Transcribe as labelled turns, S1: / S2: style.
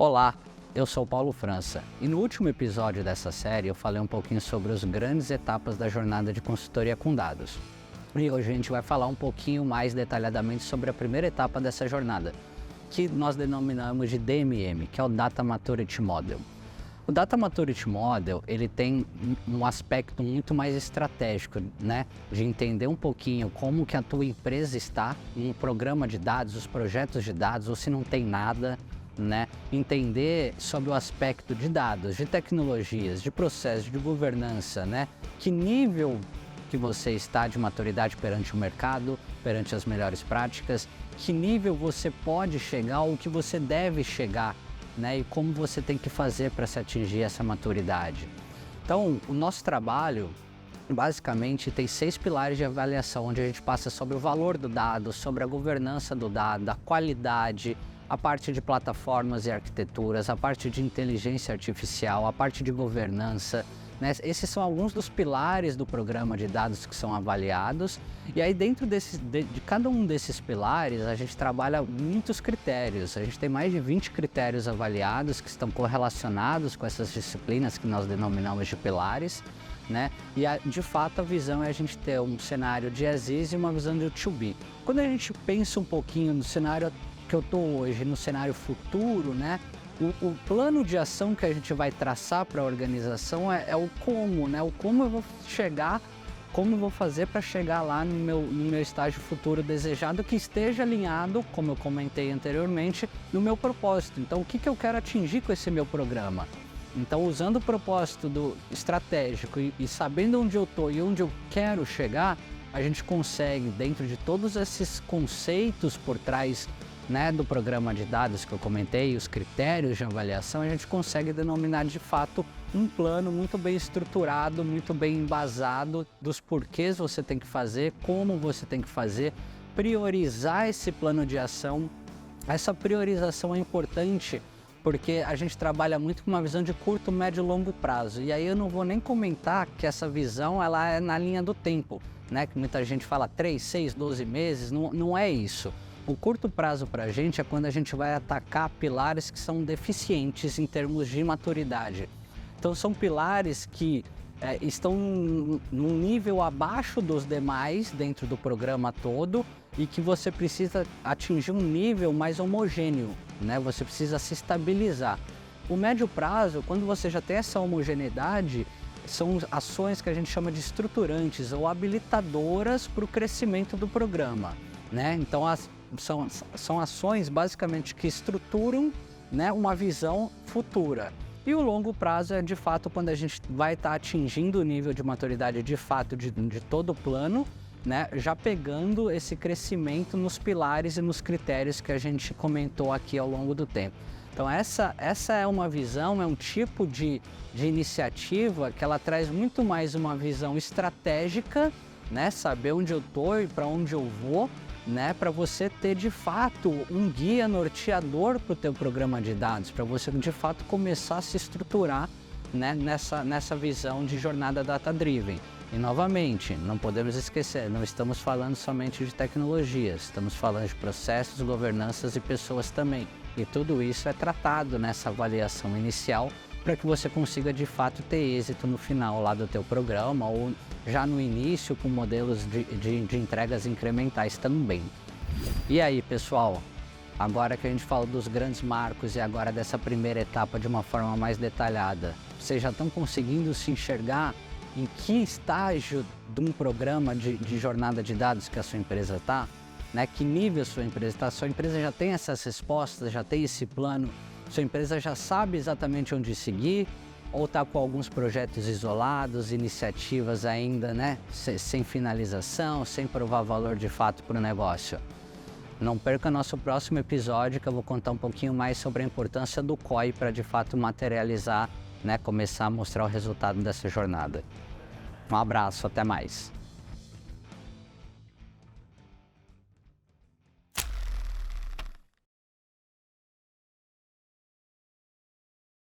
S1: Olá, eu sou Paulo França e no último episódio dessa série eu falei um pouquinho sobre as grandes etapas da jornada de consultoria com dados. E hoje a gente vai falar um pouquinho mais detalhadamente sobre a primeira etapa dessa jornada, que nós denominamos de DMM, que é o Data Maturity Model. O Data Maturity Model, ele tem um aspecto muito mais estratégico, né? De entender um pouquinho como que a tua empresa está em um programa de dados, os projetos de dados, ou se não tem nada, né? Entender sobre o aspecto de dados, de tecnologias, de processos, de governança, né? Que nível que você está de maturidade perante o mercado, perante as melhores práticas, que nível você pode chegar ou que você deve chegar, né? E como você tem que fazer para se atingir essa maturidade. Então, o nosso trabalho basicamente tem 6 pilares de avaliação, onde a gente passa sobre o valor do dado, sobre a governança do dado, a qualidade, a parte de plataformas e arquiteturas, a parte de inteligência artificial, a parte de governança, né? Esses são alguns dos pilares do programa de dados que são avaliados. E aí dentro de cada um desses pilares a gente trabalha muitos critérios. A gente tem mais de 20 critérios avaliados que estão correlacionados com essas disciplinas que nós denominamos de pilares, né? E de fato a visão é a gente ter um cenário de as is e uma visão de to be. Quando a gente pensa um pouquinho no cenário que eu estou hoje, no cenário futuro, né? O plano de ação que a gente vai traçar para a organização é o como, né? O como eu vou chegar, como eu vou fazer para chegar lá no meu estágio futuro desejado, que esteja alinhado, como eu comentei anteriormente, no meu propósito. Então, o que eu quero atingir com esse meu programa? Então, usando o propósito do estratégico e sabendo onde eu estou e onde eu quero chegar, a gente consegue, dentro de todos esses conceitos por trás, né, do programa de dados que eu comentei, os critérios de avaliação, a gente consegue denominar de fato um plano muito bem estruturado, muito bem embasado dos porquês você tem que fazer, como você tem que fazer, priorizar esse plano de ação. Essa priorização é importante porque a gente trabalha muito com uma visão de curto, médio e longo prazo. E aí eu não vou nem comentar que essa visão ela é na linha do tempo, né? Que muita gente fala 3, 6, 12 meses, não é isso. O curto prazo para a gente é quando a gente vai atacar pilares que são deficientes em termos de maturidade. Então são pilares que estão num nível abaixo dos demais dentro do programa todo e que você precisa atingir um nível mais homogêneo, né? Você precisa se estabilizar. O médio prazo, quando você já tem essa homogeneidade, são ações que a gente chama de estruturantes ou habilitadoras para o crescimento do programa, né? Então são ações basicamente que estruturam, né, uma visão futura. E o longo prazo é de fato quando a gente vai estar atingindo o nível de maturidade de fato de todo o plano, né, já pegando esse crescimento nos pilares e nos critérios que a gente comentou aqui ao longo do tempo. Então essa é uma visão, é um tipo de iniciativa que ela traz muito mais uma visão estratégica, né, saber onde eu estou e para onde eu vou, né, para você ter de fato um guia norteador para o teu programa de dados, para você de fato começar a se estruturar, né, nessa visão de jornada data-driven. E novamente, não podemos esquecer, não estamos falando somente de tecnologias, estamos falando de processos, governanças e pessoas também. E tudo isso é tratado nessa avaliação inicial para que você consiga de fato ter êxito no final lá do teu programa ou já no início com modelos de entregas incrementais também. E aí, pessoal, agora que a gente fala dos grandes marcos e agora dessa primeira etapa de uma forma mais detalhada, vocês já estão conseguindo se enxergar em que estágio de um programa de jornada de dados que a sua empresa está? Né? Que nível a sua empresa está? Sua empresa já tem essas respostas, já tem esse plano? Sua empresa já sabe exatamente onde seguir ou está com alguns projetos isolados, iniciativas ainda, né, sem finalização, sem provar valor de fato para o negócio? Não perca nosso próximo episódio que eu vou contar um pouquinho mais sobre a importância do COI para de fato materializar, né, começar a mostrar o resultado dessa jornada. Um abraço, até mais!